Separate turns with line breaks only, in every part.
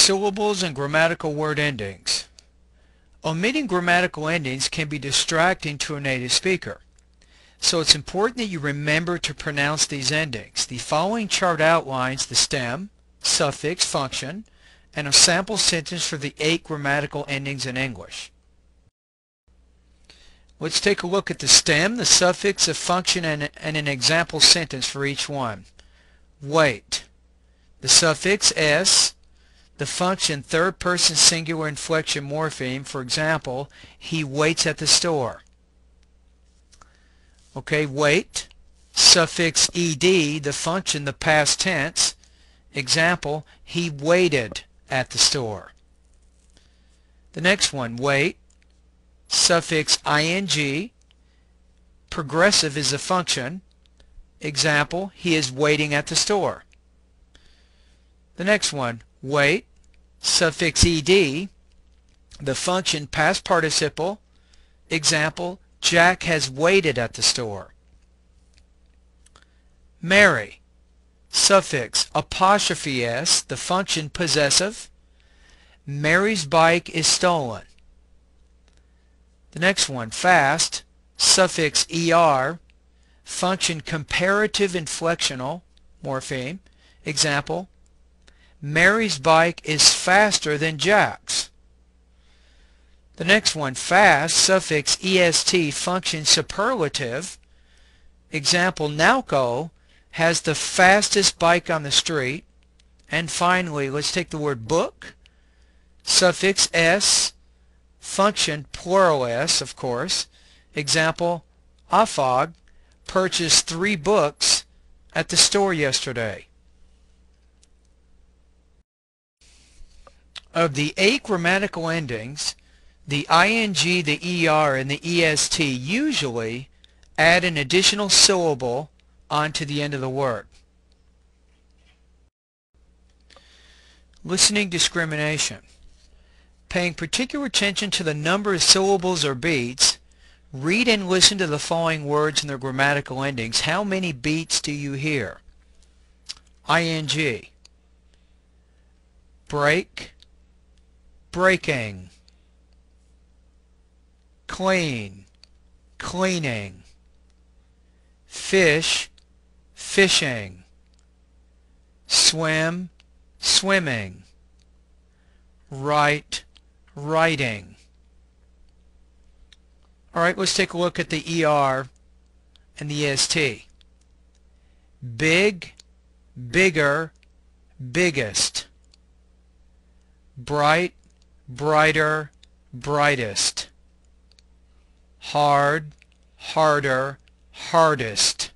Syllables and grammatical word endings. Omitting grammatical endings can be distracting to a native speaker, so it's important that you remember to pronounce these endings. The following chart outlines the stem, suffix, function, and a sample sentence for the 8 grammatical endings in English. Let's take a look at the stem, the suffix, the function, and an example sentence for each one. Wait. The suffix s, the function third person singular inflection morpheme. For example, he waits at the store. Okay, wait. Suffix ed, the function the past tense. Example, he waited at the store. The next one, wait. Suffix ing, progressive is the function. Example, he is waiting at the store. The next one, wait. Suffix ed, the function past participle. Example, Jack has waited at the store. Marry. Suffix apostrophe s, the function possessive. Mary's bike is stolen. The next one, fast. Suffix er, function comparative inflectional morpheme. Example, Mary's bike is faster than Jack's. The next one, fast. Suffix est, function superlative. Example, Nalco has the fastest bike on the street. And finally, let's take the word book. Suffix s, function plural s, of course. Example, Afag purchased 3 books at the store yesterday. Of the 8 grammatical endings, the ing, the er, and the est usually add an additional syllable onto the end of the word. Listening discrimination. Paying particular attention to the number of syllables or beats, read and listen to the following words and their grammatical endings. How many beats do you hear? Ing. Break, breaking. Clean, cleaning. Fish, fishing. Swim, swimming. Write, writing. Alright, let's take a look at the ER and the EST. Big, bigger, biggest. Bright, brighter, brightest. Hard, harder, hardest.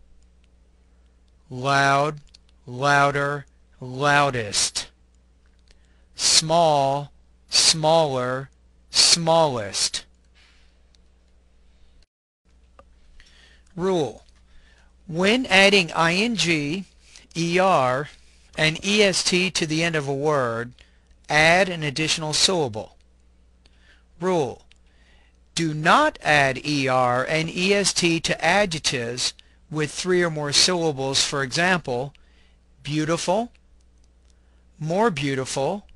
Loud, louder, loudest. Small, smaller, smallest. Rule. When adding ing, er, and est to the end of a word, add an additional syllable. Rule. Do not add er and est to adjectives with 3 or more syllables. For example, beautiful, more beautiful,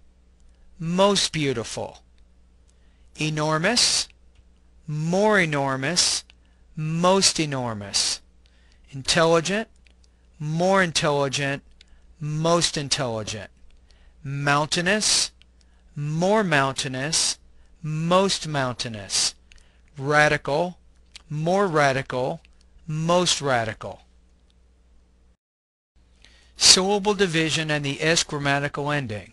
most beautiful. Enormous, more enormous, most enormous. Intelligent, more intelligent, most intelligent. Mountainous, more mountainous, most mountainous. Radical, more radical, most radical. Syllable division and the S grammatical ending.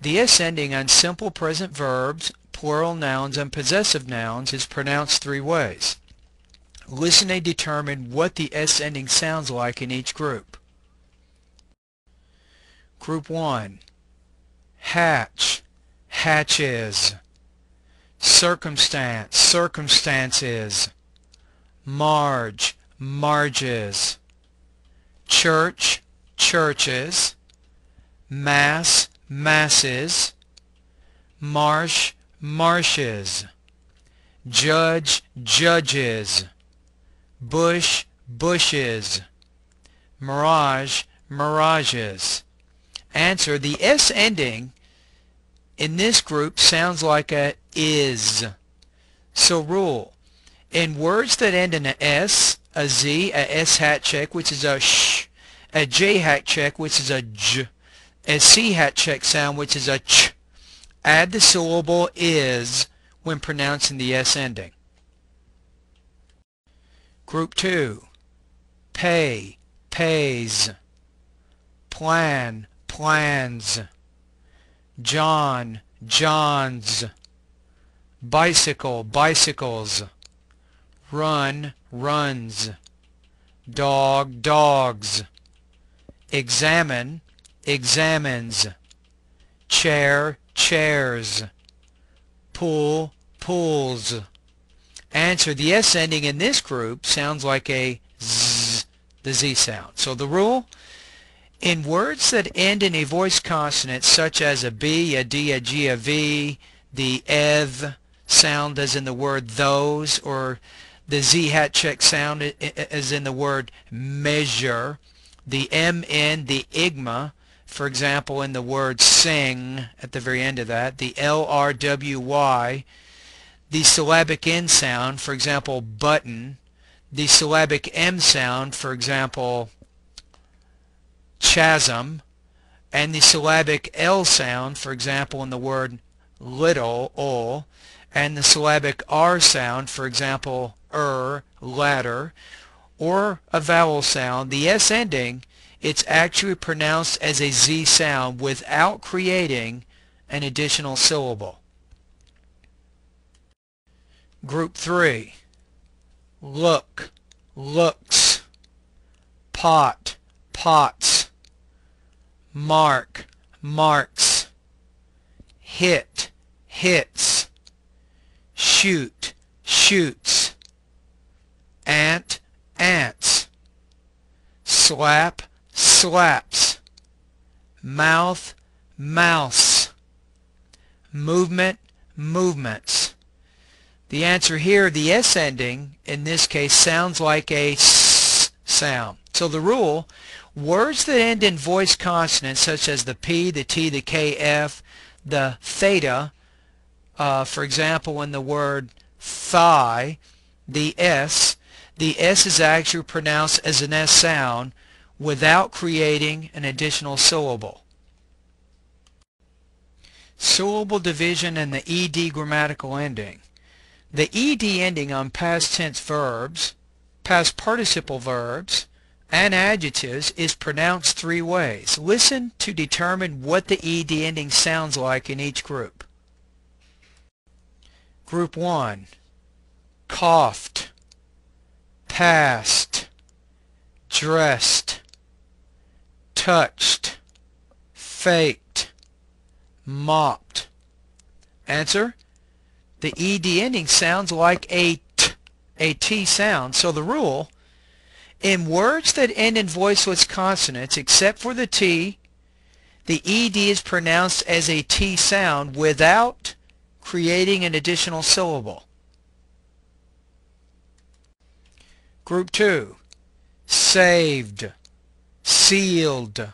The S ending on simple present verbs, plural nouns, and possessive nouns is pronounced 3 ways. Listen and determine what the S ending sounds like in each group. Group 1. Hatch, hatches. Circumstance, circumstances. Marge, marges. Church, churches. Mass, masses. Marsh, marshes. Judge, judges. Bush, bushes. Mirage, mirages. Answer. The S ending in this group sounds like a is. So rule. In words that end in a S, a Z, a S hat check, which is a sh, a J hat check, which is a j, a C hat check sound, which is a ch, add the syllable is when pronouncing the S ending. Group 2. Pay, pays. Plan, plans. John, johns. Bicycle, bicycles. Run, runs. Dog, dogs. Examine, examines. Chair, chairs. Pool, pools. Answer. The S ending in this group sounds like a Z, the Z sound. So the rule, in words that end in a voiced consonant such as a B, a D, a G, a V, the eth sound as in the word those, or the Z hat check sound as in the word measure, the MN, the igma, for example in the word sing at the very end of that, the LRWY, the syllabic N sound, for example button, the syllabic M sound, for example chasm, and the syllabic L sound, for example in the word little, ol, and the syllabic R sound, for example ladder, or a vowel sound, the S ending, it's actually pronounced as a Z sound without creating an additional syllable. Group 3. Look, looks. Pot, pots. Mark, marks. Hit, hits. Shoot, shoots. Ant, ants. Slap, slaps. Mouth, mouse. Movement, movements. The answer here, the S ending, in this case, sounds like a S sound. So the rule, words that end in voiced consonants such as the P, the T, the K, F, the theta, for example in the word thigh, the S is actually pronounced as an S sound without creating an additional syllable. Syllable division and the ED grammatical ending. The ED ending on past tense verbs, past participle verbs, and adjectives is pronounced 3 ways. Listen to determine what the ED ending sounds like in each group. Group 1. Coughed, passed, dressed, touched, faked, mopped. Answer. The ED ending sounds like a T sound. So the rule, in words that end in voiceless consonants except for the T, the ED is pronounced as a T sound without creating an additional syllable. Group 2. Saved, sealed,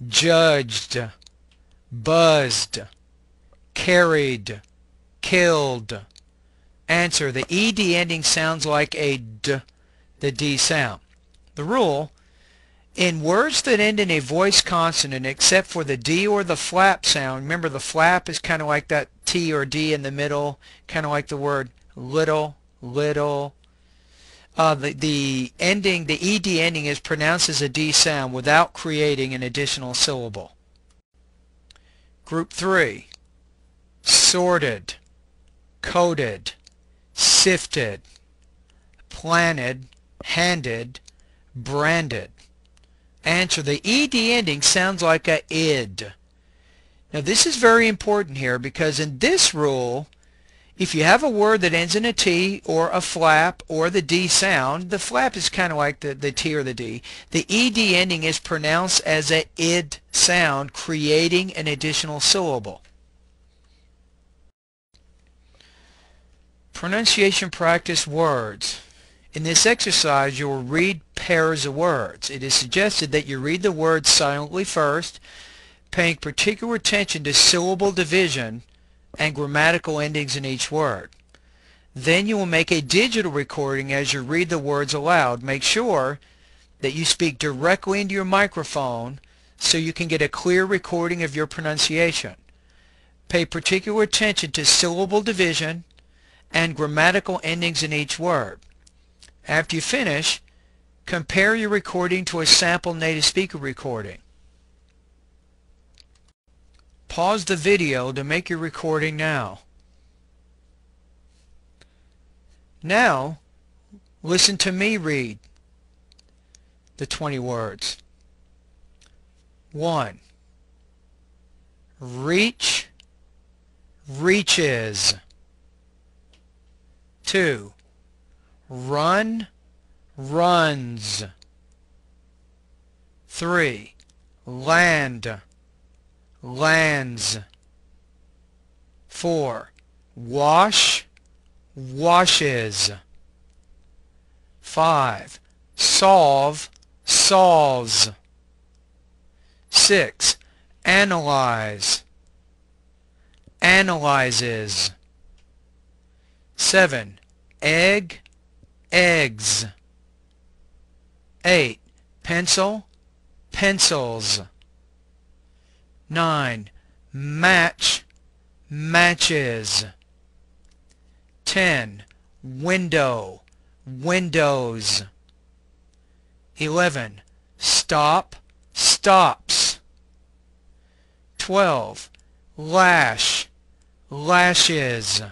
judged, buzzed, carried, killed. Answer. The ED ending sounds like a D, the D sound. The rule, in words that end in a voiced consonant except for the D or the flap sound, remember the flap is kind of like that T or D in the middle, kind of like the word little, little. The ED ending is pronounced as a D sound without creating an additional syllable. Group 3. Sorted, coded, sifted, planted, handed, branded. Answer. The ED ending sounds like a id. Now this is very important here because in this rule, if you have a word that ends in a T or a flap or the D sound, the flap is kind of like the T or the D. The ED ending is pronounced as a id sound, creating an additional syllable. Pronunciation practice words. In this exercise, you will read pairs of words. It is suggested that you read the words silently first, paying particular attention to syllable division and grammatical endings in each word. Then you will make a digital recording as you read the words aloud. Make sure that you speak directly into your microphone so you can get a clear recording of your pronunciation. Pay particular attention to syllable division and grammatical endings in each word. After you finish, compare your recording to a sample native speaker recording. Pause the video to make your recording now. Now, listen to me read the 20 words. 1. Reach, reaches. 2. Run, runs. 3. Land, lands. 4. Wash, washes. 5. Solve, solves. 6. Analyze, analyzes. 7. Egg, eggs. 8. Pencil, pencils. 9. Match, matches. 10. Window, windows. 11. Stop, stops. 12. Lash, lashes.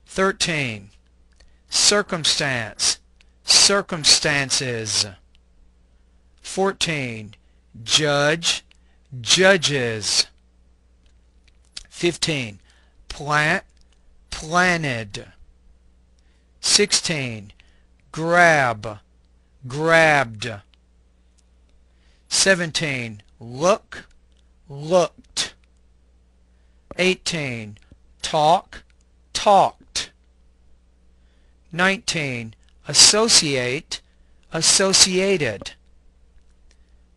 13. Circumstance, circumstances. 14. Judge, judges. 15. Plant, planted. 16. Grab, grabbed. 17. Look, looked. 18. Talk, talked. 19. Associate, associated.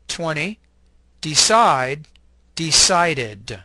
20. Decide, decided.